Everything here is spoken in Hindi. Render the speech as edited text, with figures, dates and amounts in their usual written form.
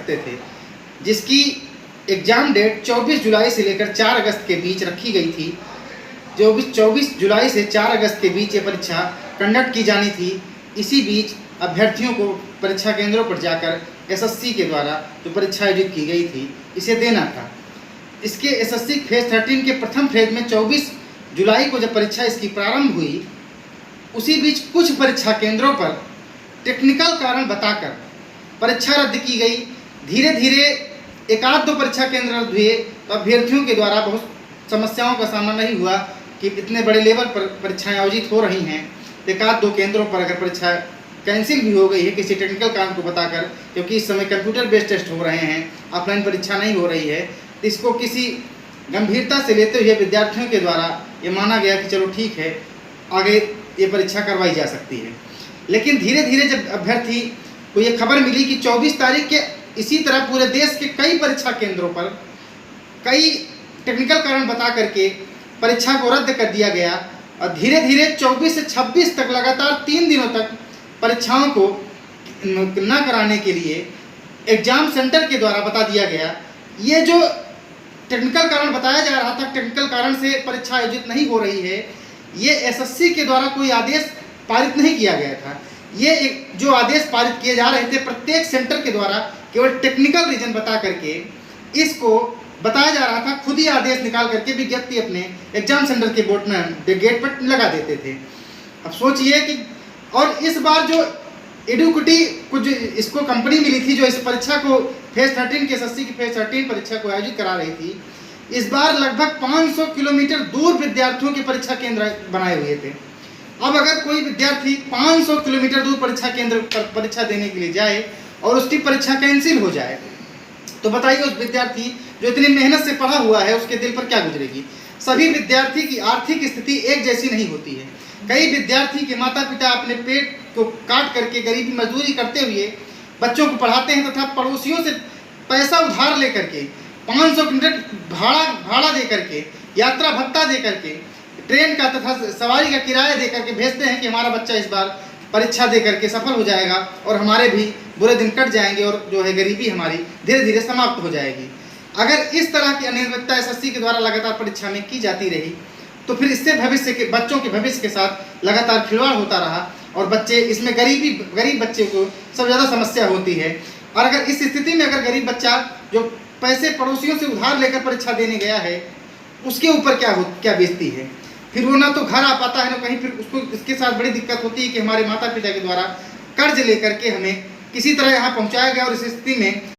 सकते थे, जिसकी एग्ज़ाम डेट 24 जुलाई से लेकर 4 अगस्त के बीच रखी गई थी। जो 24 जुलाई से 4 अगस्त के बीच ये परीक्षा कंडक्ट की जानी थी। इसी बीच अभ्यर्थियों को परीक्षा केंद्रों पर जाकर एसएससी के द्वारा जो परीक्षा आयोजित की गई थी, इसे देना था। इसके एसएससी फेज़ 13 के प्रथम फेज़ में 24 जुलाई को जब परीक्षा इसकी प्रारंभ हुई, उसी बीच कुछ परीक्षा केंद्रों पर टेक्निकल कारण बताकर परीक्षा रद्द की गई। धीरे धीरे एक आध दो परीक्षा केंद्र रद्द हुए, तो अभ्यर्थियों के द्वारा बहुत समस्याओं का सामना नहीं हुआ कि इतने बड़े लेवल पर परीक्षाएं आयोजित हो रही हैं। एक आध दो केंद्रों पर अगर परीक्षा कैंसिल भी हो गई है किसी टेक्निकल कारण को बताकर, क्योंकि इस समय कंप्यूटर बेस्ड टेस्ट हो रहे हैं, ऑफलाइन परीक्षा नहीं हो रही है, तो इसको किसी गंभीरता से लेते हुए विद्यार्थियों के द्वारा ये माना गया कि चलो ठीक है, आगे ये परीक्षा करवाई जा सकती है। लेकिन धीरे धीरे जब अभ्यर्थी को ये खबर मिली कि 24 तारीख के इसी तरह पूरे देश के कई परीक्षा केंद्रों पर कई टेक्निकल कारण बता करके परीक्षा को रद्द कर दिया गया, और धीरे धीरे 24 से 26 तक लगातार 3 दिनों तक परीक्षाओं को न कराने के लिए एग्ज़ाम सेंटर के द्वारा बता दिया गया। ये जो टेक्निकल कारण बताया जा रहा था, टेक्निकल कारण से परीक्षा आयोजित नहीं हो रही है, ये एसएससी के द्वारा कोई आदेश पारित नहीं किया गया था। ये जो आदेश पारित किए जा रहे थे, प्रत्येक सेंटर के द्वारा केवल टेक्निकल रीजन बता करके इसको बताया जा रहा था। खुद ही आदेश निकाल करके विज्ञप्ति अपने एग्जाम सेंटर के बोर्ड में गेट पर लगा देते थे। अब सोचिए कि और इस बार जो एडुकेटी कुछ इसको कंपनी मिली थी जो इस परीक्षा को फेज़ 13 के एसएससी की फेज़ 13 परीक्षा को आयोजित करा रही थी, इस बार लगभग 500 किलोमीटर दूर विद्यार्थियों के परीक्षा केंद्र बनाए हुए थे। अब अगर कोई विद्यार्थी 500 किलोमीटर दूर परीक्षा केंद्र पर परीक्षा देने के लिए जाए और उसकी परीक्षा कैंसिल हो जाए, तो बताइए उस विद्यार्थी जो इतनी मेहनत से पढ़ा हुआ है उसके दिल पर क्या गुजरेगी। सभी विद्यार्थी की आर्थिक स्थिति एक जैसी नहीं होती है। कई विद्यार्थी के माता पिता अपने पेट को काट करके गरीबी मजदूरी करते हुए बच्चों को पढ़ाते हैं, तथा पड़ोसियों से पैसा उधार लेकर के 500 किलोमीटर भाड़ा दे करके, यात्रा भत्ता दे करके, ट्रेन का तथा सवारी का किराया दे करके भेजते हैं कि हमारा बच्चा इस बार परीक्षा दे करके सफल हो जाएगा और हमारे भी बुरे दिन कट जाएंगे और जो है गरीबी हमारी धीरे धीरे समाप्त हो जाएगी। अगर इस तरह की अनियमितता एसएससी के द्वारा लगातार परीक्षा में की जाती रही, तो फिर इससे भविष्य के बच्चों के भविष्य के साथ लगातार खिलवाड़ होता रहा और बच्चे इसमें गरीब बच्चे को सबसे ज़्यादा समस्या होती है। और अगर इस स्थिति में अगर गरीब बच्चा जो पैसे पड़ोसियों से उधार लेकर परीक्षा देने गया है, उसके ऊपर क्या बीतती है, फिर वो ना तो घर आ पाता है ना कहीं, फिर उसको इसके साथ बड़ी दिक्कत होती है कि हमारे माता पिता के द्वारा कर्ज लेकर के हमें किसी तरह यहाँ पहुँचाया गया और इस स्थिति में